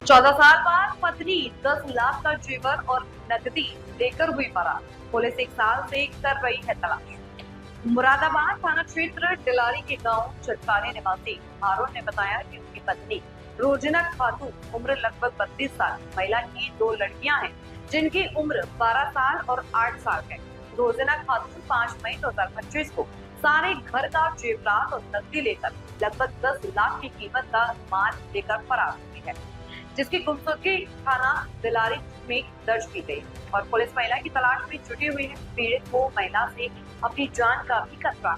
14 साल बाद पत्नी 10 लाख का जेवर और नकदी लेकर हुई फरार। पुलिस 1 साल से कर रही है तलाश। मुरादाबाद थाना क्षेत्र डिलारी के गांव चटकाने निवासी हारून ने बताया कि उनकी पत्नी रोजना खातून उम्र लगभग 32 साल, महिला की 2 लड़कियां हैं जिनकी उम्र 12 साल और 8 साल है। रोजना खातून 5 मई 2025 को सारे घर का जेवरात और नकदी लेकर लगभग 10 लाख की कीमत का माल लेकर फरार हुई है, जिसकी गुमशुदगी थाना दिलारी में दर्ज की गई और पुलिस महिला की तलाश में जुटी हुई है। पीड़ित को महिला से अपनी जान का भी खतरा।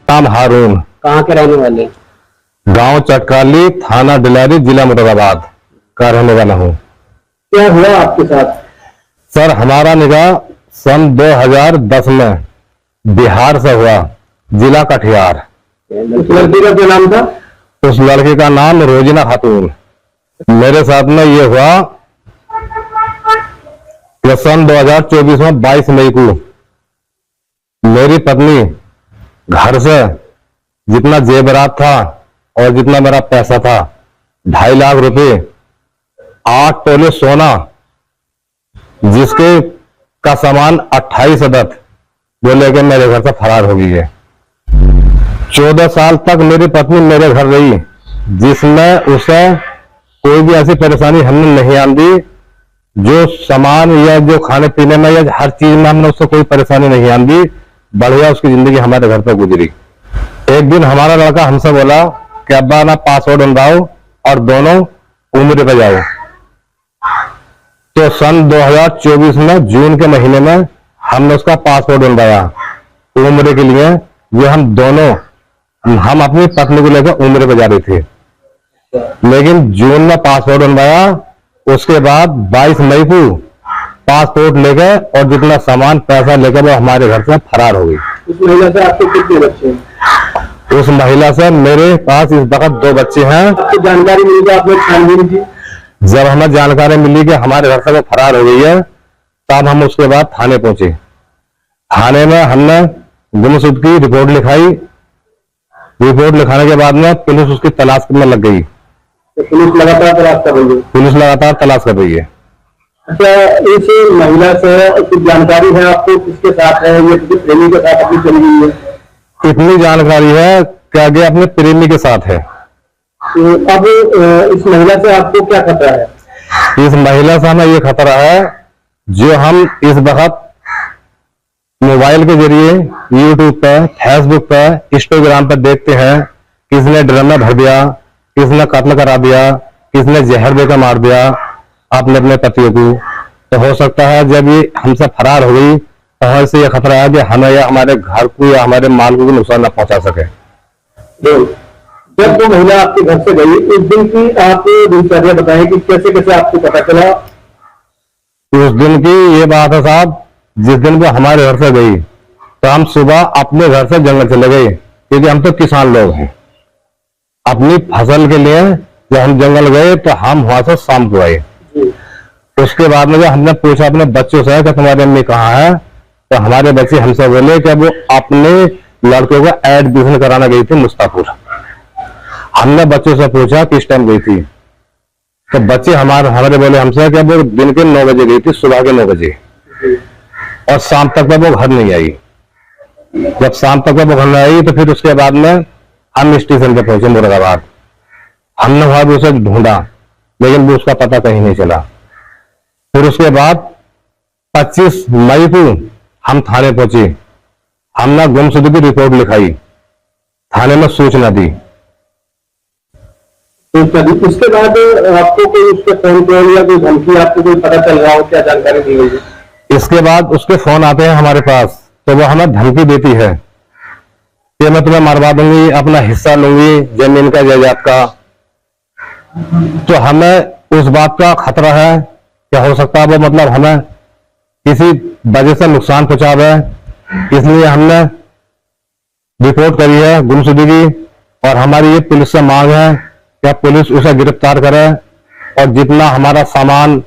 नाम हारून, कहाँ के रहने वाले? गांव चटकाली, थाना डिलारी, जिला मुरादाबाद का रहने वाला हूँ। क्या हुआ आपके साथ? सर, हमारा निकाह सन 2010 में बिहार से हुआ, जिला कटिहार। उस लड़की का क्या नाम था? उस लड़की का नाम रोजना खातून। मेरे साथ में ये हुआ कि सन 2024 में 22 मई को मेरी पत्नी घर से जितना जेवरात था और जितना मेरा पैसा था 2.5 लाख रुपए, 8 तोले सोना, जिसके का सामान 28 अदद, वो लेके मेरे घर से फरार हो गई है। 14 साल तक मेरी पत्नी मेरे घर रही, जिसमें उसे कोई भी ऐसी परेशानी हमने नहीं आंदी। जो सामान या जो खाने पीने में या हर चीज में हमने उससे कोई परेशानी नहीं आंदी। बढ़िया उसकी जिंदगी हमारे घर पर गुजरी। एक दिन हमारा लड़का हमसे बोला कि अब्बा ना पासवर्ड बनवाओ और दोनों उम्र पे जाओ। तो सन 2024 में जून के महीने में हमने उसका पासपोर्ट बनवाया उम्र के लिए। ये हम अपनी पत्नी को लेकर उम्र पे जा रहे थे, लेकिन जून में पासपोर्ट बनवाया। उसके बाद 22 मई को पासपोर्ट लेकर और जितना सामान पैसा लेकर वो हमारे घर से फरार हो गई। उस महिला से आपके कितने बच्चे हैं? उस महिला से मेरे पास इस वक्त 2 बच्चे हैं। आपको जानकारी मिली तो आपने छानबीन की? जब हमें जानकारी मिली कि हमारे घर से वो फरार हो गई है, तब हम उसके बाद थाने पहुंचे। थाने में हमने गुमशुदगी रिपोर्ट लिखाई। रिपोर्ट लिखाने के बाद में पुलिस उसकी तलाश में लग गई। तो पुलिस लगातार तलाश कर रही है? पुलिस लगातार तलाश कर रही है। अच्छा, इस महिला से कुछ जानकारी है आपको? किसके साथ है? ये किसी प्रेमी के साथ अपनी चली गई है? इतनी जानकारी है कि आगे अपने प्रेमी के साथ है। तो अब इस महिला से आपको क्या खतरा है? इस महिला से हमें ये खतरा है, जो हम इस वक्त मोबाइल के जरिए यूट्यूब पे, फेसबुक पे, इंस्टाग्राम पे देखते हैं, किसने ड्रम में भर दिया, किसने कत्ल करा दिया, किसने जहर देकर मार दिया अपने पतियों को। तो हो सकता है जब ये हमसे फरार हो गई तो हमसे ये खतरा है कि हमें या हमारे घर को या हमारे माल को भी नुकसान न पहुंचा सके। जब वो महिला आपके घर से गई, उस दिन की आप दिनचर्या बताएं कि कैसे कैसे आपको पता चला? उस दिन की ये बात है साहब, जिस दिन वो हमारे घर से गई तो हम सुबह अपने घर से जंगल चले गए, क्योंकि हम तो किसान लोग हैं। अपनी फसल के लिए जब हम जंगल गए तो हम वहां से शाम को आए। उसके बाद में जब हमने पूछा अपने बच्चों से कि तुम्हारी अम्मी कहाँ है, तो हमारे बच्चे हमसे बोले कि वो अपने लड़कों को एडमिशन कराने गई थी मुस्तापुर। हमने बच्चों से पूछा किस टाइम गई थी, तो बच्चे हमारे बोले हमसे कि वो दिन के 9 बजे गई थी, सुबह के 9 बजे, और शाम तक वो घर नहीं आई। जब शाम तक वो घर नहीं आई तो फिर उसके बाद में हम स्टेशन पे पहुंचे मुरादाबाद। हमने वहां भी उसे ढूंढा, लेकिन भी उसका पता कहीं नहीं चला। फिर उसके बाद 25 मई को हम थाने पहुंचे। हमने गुमशुदगी की रिपोर्ट लिखाई, थाने में सूचना दी। उसके बाद आपको कोई उसके फोन कॉल या कोई धमकी आपको कोई पता चल रहा हो? क्या जानकारी दी गई? इसके बाद उसके फोन आते हैं हमारे पास, तो वो हमें धमकी देती है कि मैं तुम्हें मरवा दूंगी, अपना हिस्सा लूंगी जमीन का, जायदाद का। तो हमें उस बात का खतरा है कि हो सकता है वो मतलब हमें किसी वजह से नुकसान पहुंचावे, इसलिए हमने रिपोर्ट करी है गुमशुदगी। और हमारी ये पुलिस से मांग है कि पुलिस उसे गिरफ्तार करे और जितना हमारा सामान